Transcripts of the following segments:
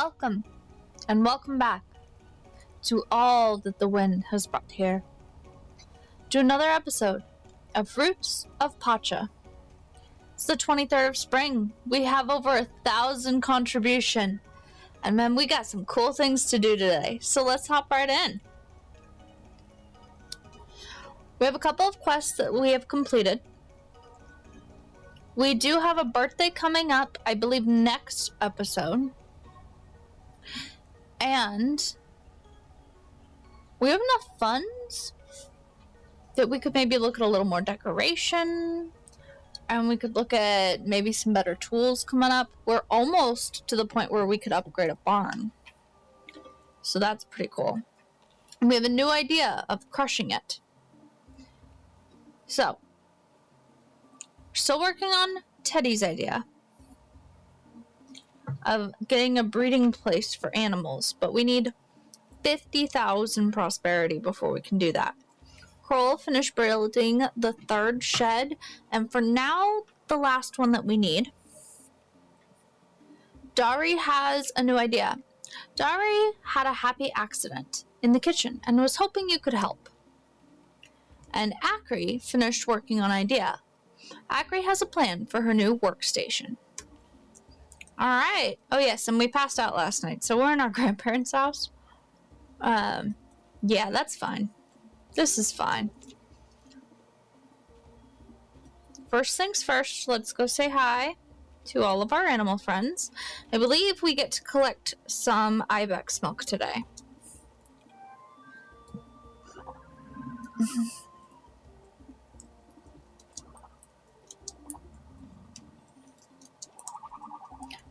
Welcome, and welcome back to all that the wind has brought here, to another episode of Roots of Pacha. It's the 23rd of spring. We have over 1,000 contribution, and man, we got some cool things to do today, so let's hop right in. We have a couple of quests that we have completed. We do have a birthday coming up, I believe next episode. And we have enough funds that we could maybe look at a little more decoration, and we could look at maybe some better tools coming up. We're almost to the point where we could upgrade a barn. So that's pretty cool. And we have a new idea of crushing it. So, we're still working on Teddy's idea of getting a breeding place for animals, but we need 50,000 prosperity before we can do that. Kroll finished building the third shed, and for now, the last one that we need. Dari has a new idea. Dari had a happy accident in the kitchen and was hoping you could help. And Akri finished working on idea. Akri has a plan for her new workstation. Alright. Oh yes, and we passed out last night, so we're in our grandparents' house. Yeah, that's fine. This is fine. First things first, let's go say hi to all of our animal friends. I believe we get to collect some ibex milk today.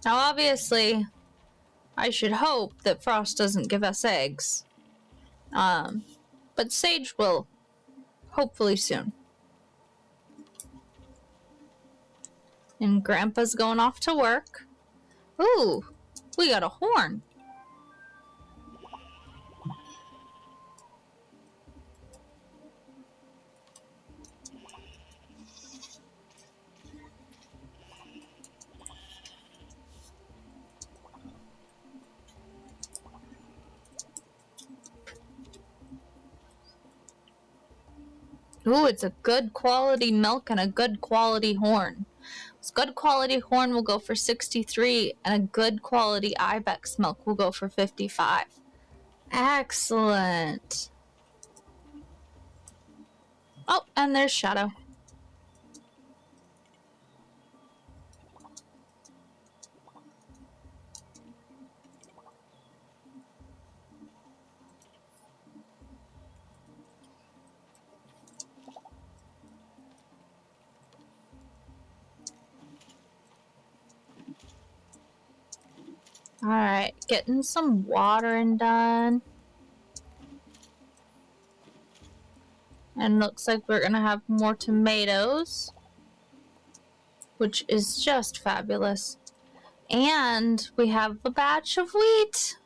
Now, obviously, I should hope that Frost doesn't give us eggs. But Sage will, hopefully soon. And Grandpa's going off to work. Ooh, we got a horn. Ooh, it's a good quality milk and a good quality horn. This good quality horn will go for 63, and a good quality ibex milk will go for 55. Excellent. Oh, and there's Shadow. Alright, getting some watering done. And looks like we're gonna have more tomatoes, which is just fabulous. And we have a batch of wheat.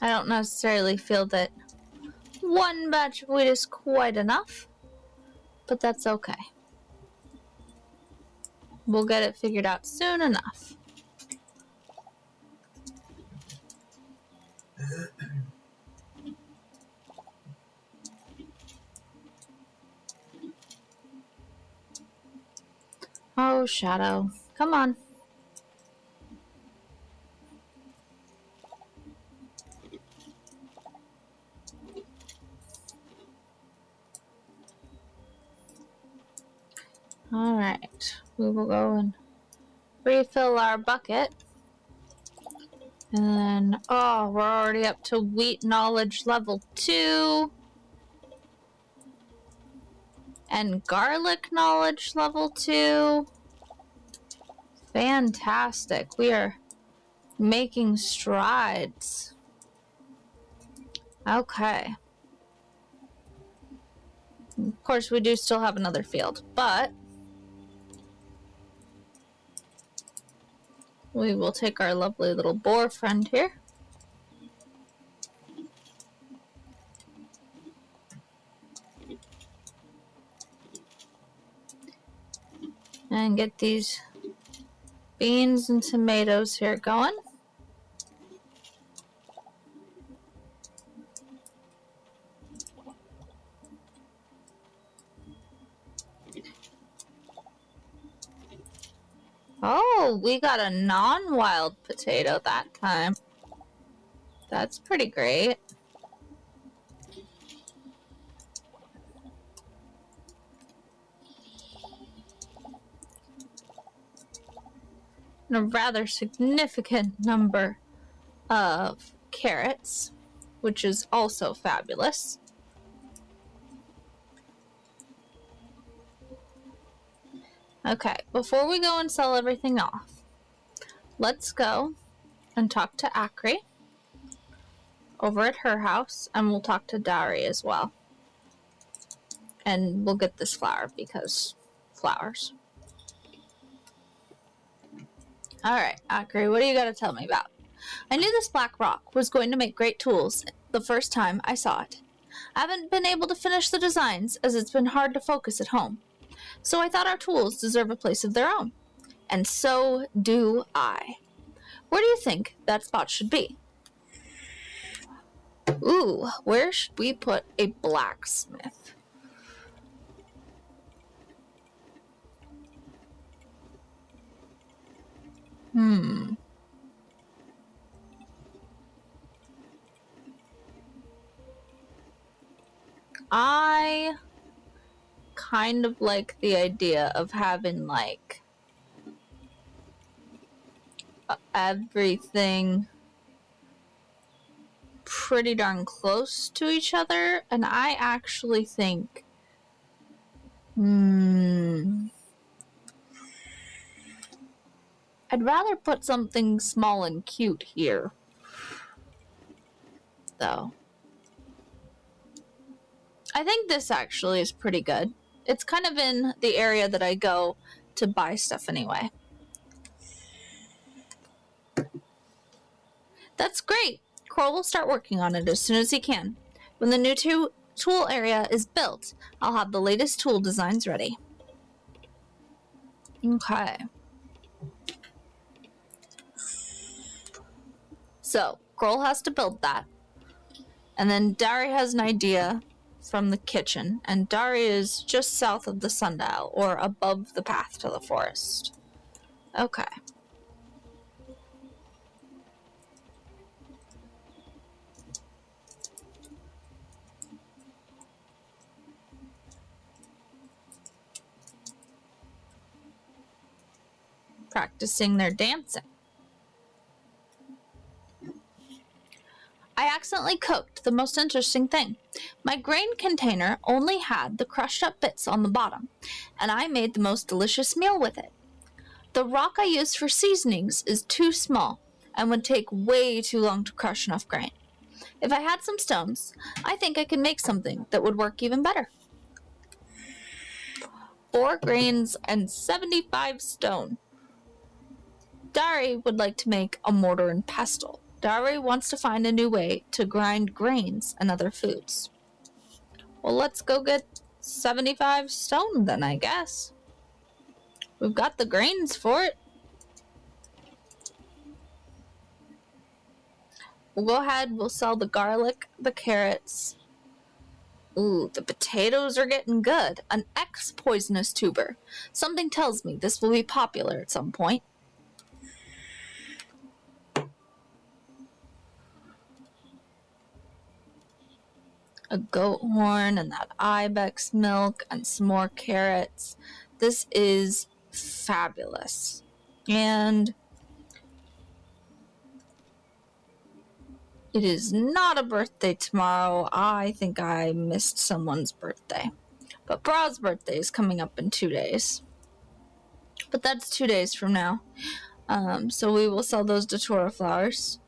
I don't necessarily feel that one batch of wheat is quite enough, but that's okay. We'll get it figured out soon enough. Oh, Shadow, come on. Alright, we will go and refill our bucket. And then, oh, we're already up to wheat knowledge level 2. And garlic knowledge level 2. Fantastic. We are making strides. Okay. Of course, we do still have another field, but we will take our lovely little boar friend here. And get these beans and tomatoes here going. Oh, we got a non-wild potato that time. That's pretty great. And a rather significant number of carrots, which is also fabulous. Okay, before we go and sell everything off, let's go and talk to Akri over at her house, and we'll talk to Dari as well. And we'll get this flower because flowers. Alright, Akri, what do you got to tell me about? I knew this black rock was going to make great tools the first time I saw it. I haven't been able to finish the designs as it's been hard to focus at home. So I thought our tools deserve a place of their own. And so do I. Where do you think that spot should be? Ooh, where should we put a blacksmith? I kind of like the idea of having, like, everything pretty darn close to each other, and I actually think I'd rather put something small and cute here, though. I think this actually is pretty good. It's kind of in the area that I go to buy stuff anyway. That's great. Kroll will start working on it as soon as he can. When the new tool area is built, I'll have the latest tool designs ready. Okay. So, Kroll has to build that. And then Dari has an idea from the kitchen, and Dari is just south of the sundial, or above the path to the forest. Okay. Practicing their dancing. I accidentally cooked the most interesting thing. My grain container only had the crushed up bits on the bottom, and I made the most delicious meal with it. The rock I used for seasonings is too small and would take way too long to crush enough grain. If I had some stones, I think I could make something that would work even better. 4 grains and 75 stone. Dari would like to make a mortar and pestle. Dari wants to find a new way to grind grains and other foods. Well, let's go get 75 stone then, I guess. We've got the grains for it. We'll go ahead, we'll sell the garlic, the carrots. Ooh, the potatoes are getting good. An X-poisonous tuber. Something tells me this will be popular at some point. A goat horn and that ibex milk and some more carrots. This is fabulous. And it is not a birthday tomorrow. I think I missed someone's birthday. But Bra's birthday is coming up in 2 days. But that's 2 days from now. So we will sell those datura flowers.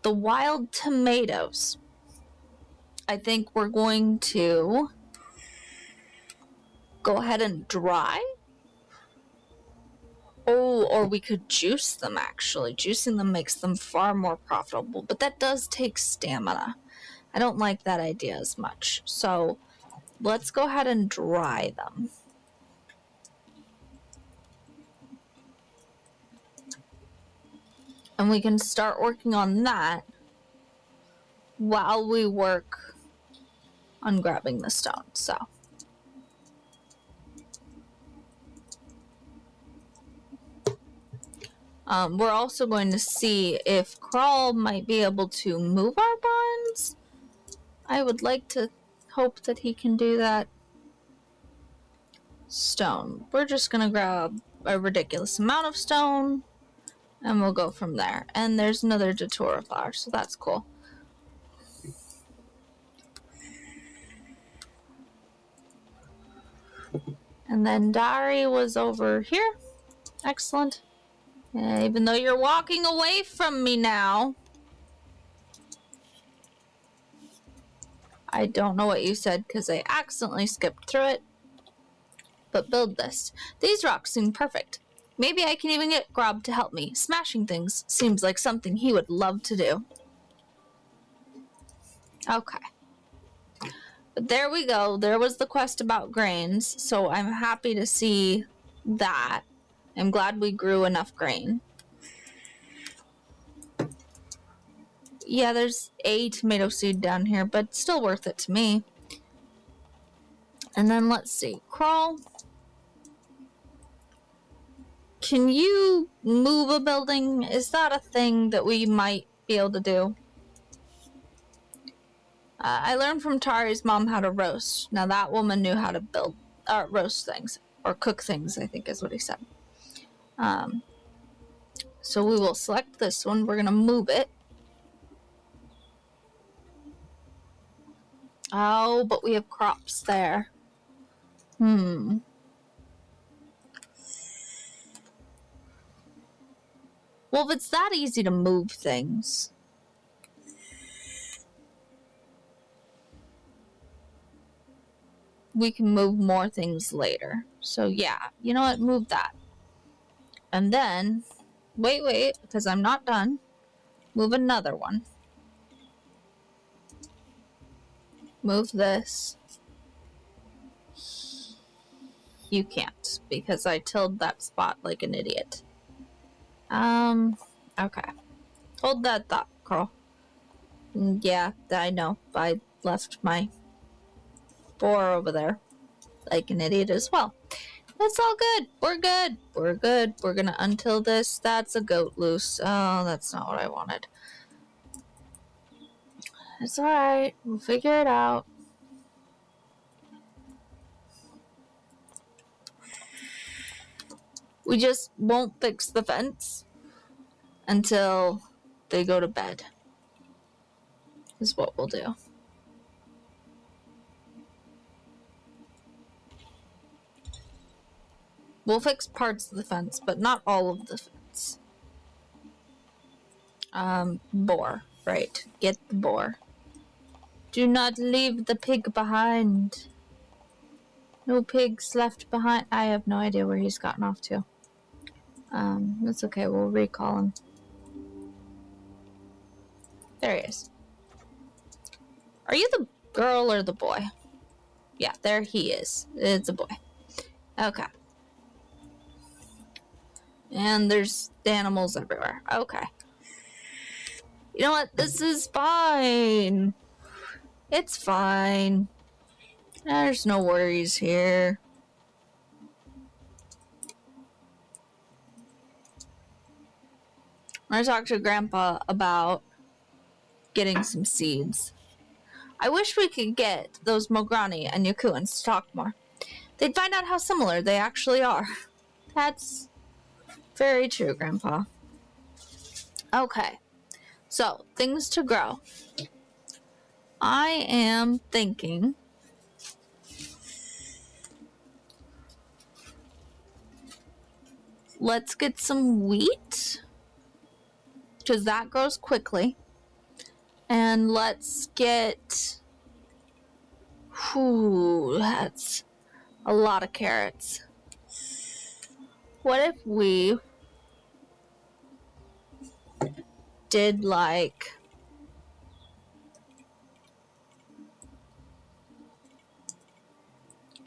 The wild tomatoes. I think we're going to go ahead and dry. Oh, or we could juice them, actually. Juicing them makes them far more profitable, but that does take stamina. I don't like that idea as much. So let's go ahead and dry them. And we can start working on that while we work on grabbing the stone. So we're also going to see if Crawl might be able to move our barns. I would like to hope that he can do that. Stone. We're just gonna grab a ridiculous amount of stone and we'll go from there. And there's another datura flower, so that's cool. And then Dari was over here. Excellent. Even though you're walking away from me now. I don't know what you said because I accidentally skipped through it. But build this. These rocks seem perfect. Maybe I can even get Grob to help me. Smashing things seems like something he would love to do. Okay. But there we go. There was the quest about grains. So I'm happy to see that. I'm glad we grew enough grain. Yeah, there's a tomato seed down here, but still worth it to me. And then let's see. Crawl. Can you move a building? Is that a thing that we might be able to do? I learned from Tari's mom how to roast. Now that woman knew how to build, roast things. Or cook things, I think is what he said. So we will select this one. We're going to move it. Oh, but we have crops there. Well, if it's that easy to move things. We can move more things later. So yeah, you know what? Move that. And then, wait, because I'm not done. Move another one. Move this. You can't, because I tilled that spot like an idiot. Okay. Hold that thought, Carl. Yeah, I know. I left my boar over there like an idiot as well. That's all good. We're good. We're good. We're gonna untill this. That's a goat loose. Oh, that's not what I wanted. It's alright. We'll figure it out. We just won't fix the fence until they go to bed. Is what we'll do. We'll fix parts of the fence, but not all of the fence. Boar. Right. Get the boar. Do not leave the pig behind. No pigs left behind. I have no idea where he's gotten off to. That's okay. We'll recall him. There he is. Are you the girl or the boy? Yeah, there he is. It's a boy. Okay. And there's animals everywhere. Okay. You know what? This is fine. It's fine. There's no worries here. I talked to Grandpa about getting some seeds. I wish we could get those Mograni and Yakuans to talk more. They'd find out how similar they actually are. That's very true, Grandpa. Okay. So, things to grow. I am thinking let's get some wheat, because that grows quickly. And let's get, that's a lot of carrots. What if we did like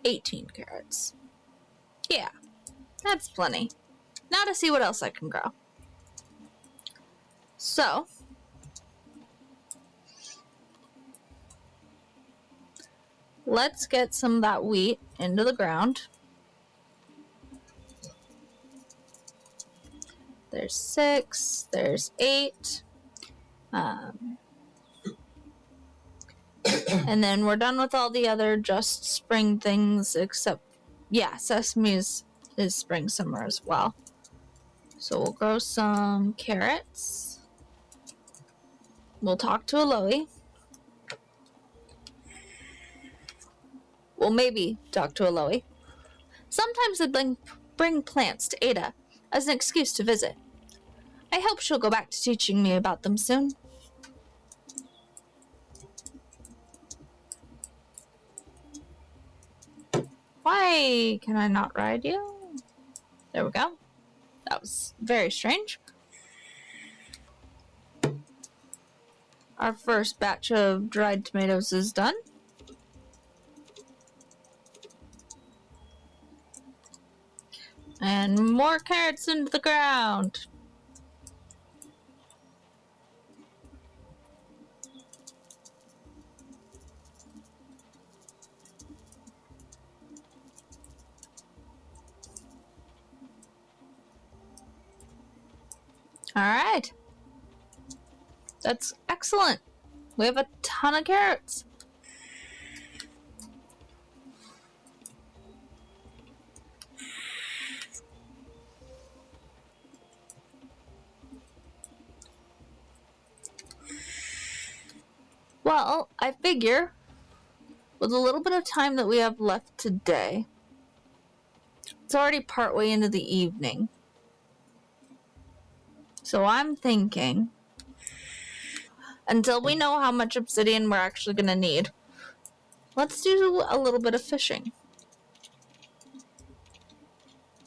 18 carrots? Yeah, that's plenty. Now to see what else I can grow. So, let's get some of that wheat into the ground. There's 6, there's 8. And then we're done with all the other just spring things, except, yeah, sesame is spring summer as well. So we'll grow some carrots. We'll talk to Aloe. Well, maybe talk to Aloe. Sometimes they bring plants to Ada as an excuse to visit. I hope she'll go back to teaching me about them soon. Why can I not ride you? There we go. That was very strange. Our first batch of dried tomatoes is done. And more carrots into the ground. All right. That's excellent. We have a ton of carrots. Well, I figure with a little bit of time that we have left today, it's already partway into the evening. So I'm thinking, until we know how much obsidian we're actually going to need, let's do a little bit of fishing.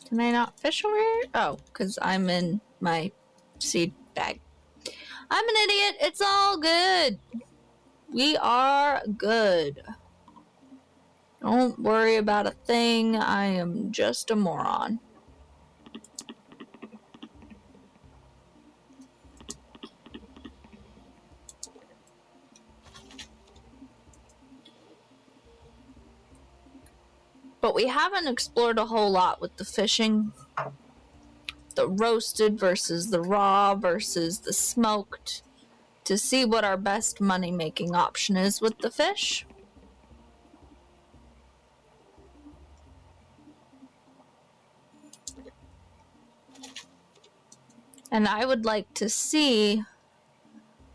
Can I not fish over here? Oh, because I'm in my seed bag. I'm an idiot. It's all good. We are good. Don't worry about a thing. I am just a moron. But we haven't explored a whole lot with the fishing. The roasted versus the raw versus the smoked. To see what our best money-making option is with the fish. And I would like to see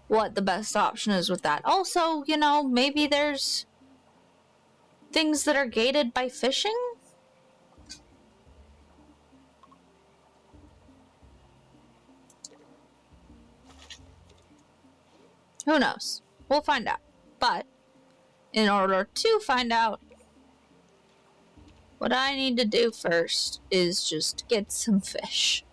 what the best option is with that. Also, you know, maybe there's things that are gated by fishing? Who knows? We'll find out. But in order to find out, what I need to do first is just get some fish.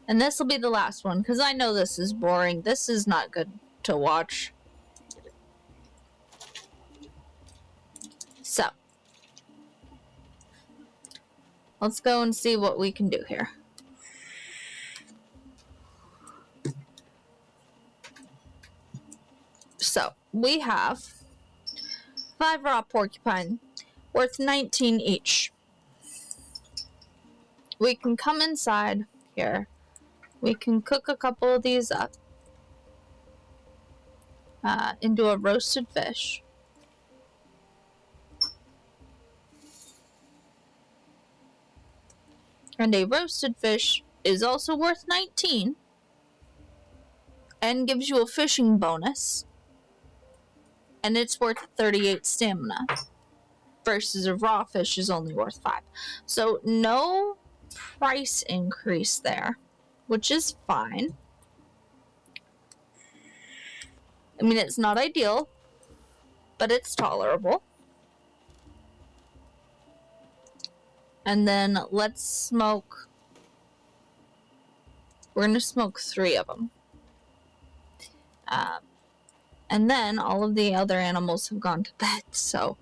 And this will be the last one, because I know this is boring. This is not good to watch. So, let's go and see what we can do here. So, we have 5 raw porcupine, worth 19 each. We can come inside here. We can cook a couple of these up into a roasted fish. And a roasted fish is also worth 19 and gives you a fishing bonus. And it's worth 38 stamina versus a raw fish is only worth 5. So no price increase there, which is fine. I mean, it's not ideal, but it's tolerable. And then let's smoke. We're going to smoke 3 of them. And then all of the other animals have gone to bed, so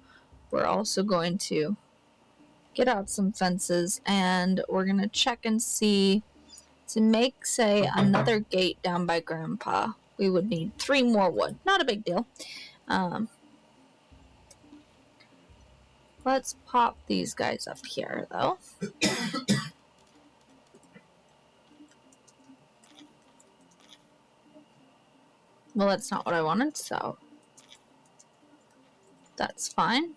we're also going to get out some fences, and we're going to check and see to make, say, another gate down by Grandpa. We would need 3 more wood. Not a big deal. Let's pop these guys up here, though. Well, that's not what I wanted, so that's fine.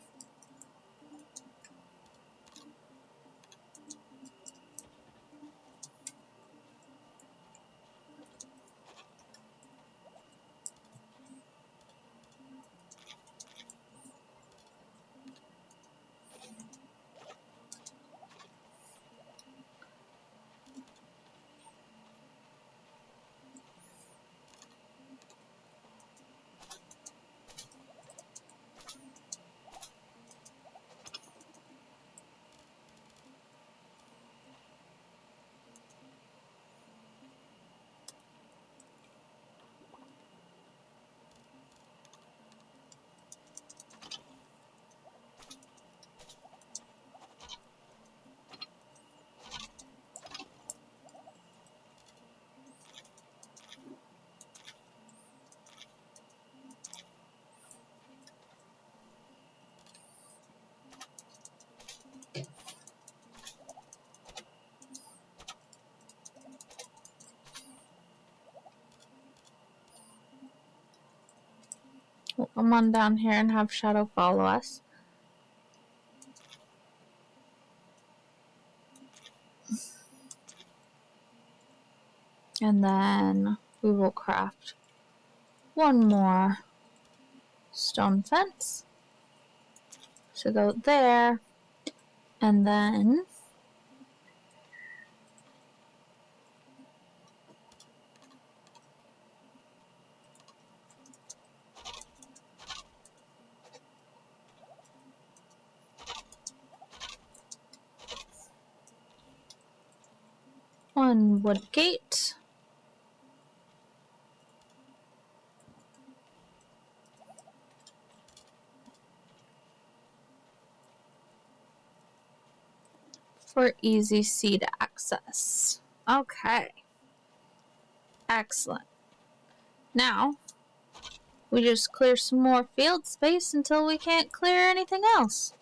We'll come on down here and have Shadow follow us. And then we will craft 1 more stone fence to go there. And then one wood gate. For easy seed access. Okay. Excellent. Now, we just clear some more field space until we can't clear anything else.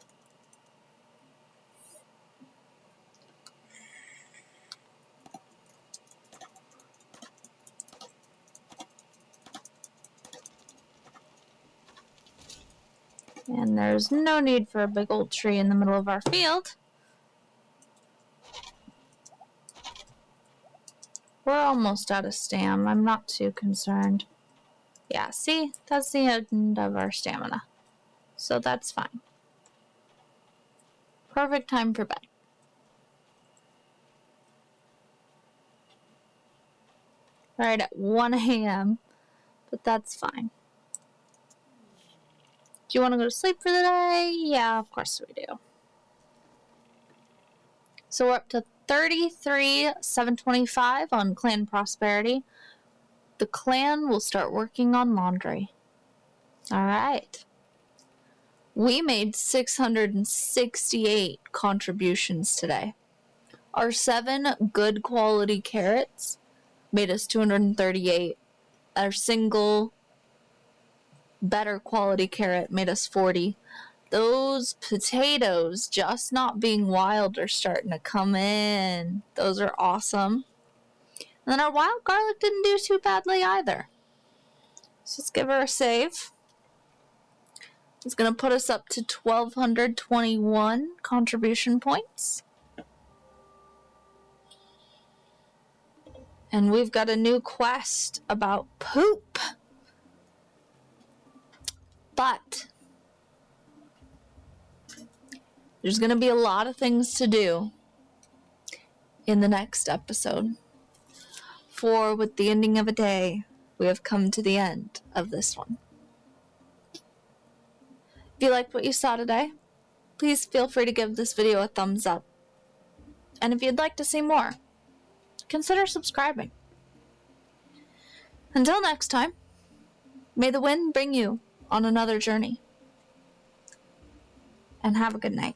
And there's no need for a big old tree in the middle of our field. We're almost out of stam. I'm not too concerned. Yeah, see? That's the end of our stamina. So that's fine. Perfect time for bed. Right at 1 a.m. But that's fine. Do you want to go to sleep for the day? Yeah, of course we do. So we're up to 33,725 on clan prosperity. The clan will start working on laundry. All right. We made 668 contributions today. Our 7 good quality carrots made us 238. Our single better quality carrot made us 40. Those potatoes just not being wild are starting to come in. Those are awesome. And then our wild garlic didn't do too badly either. So let's give her a save. It's going to put us up to 1,221 contribution points. And we've got a new quest about poop. But there's going to be a lot of things to do in the next episode. For with the ending of a day, we have come to the end of this one. If you liked what you saw today, please feel free to give this video a thumbs up. And if you'd like to see more, consider subscribing. Until next time, May the wind bring you on another journey. And have a good night.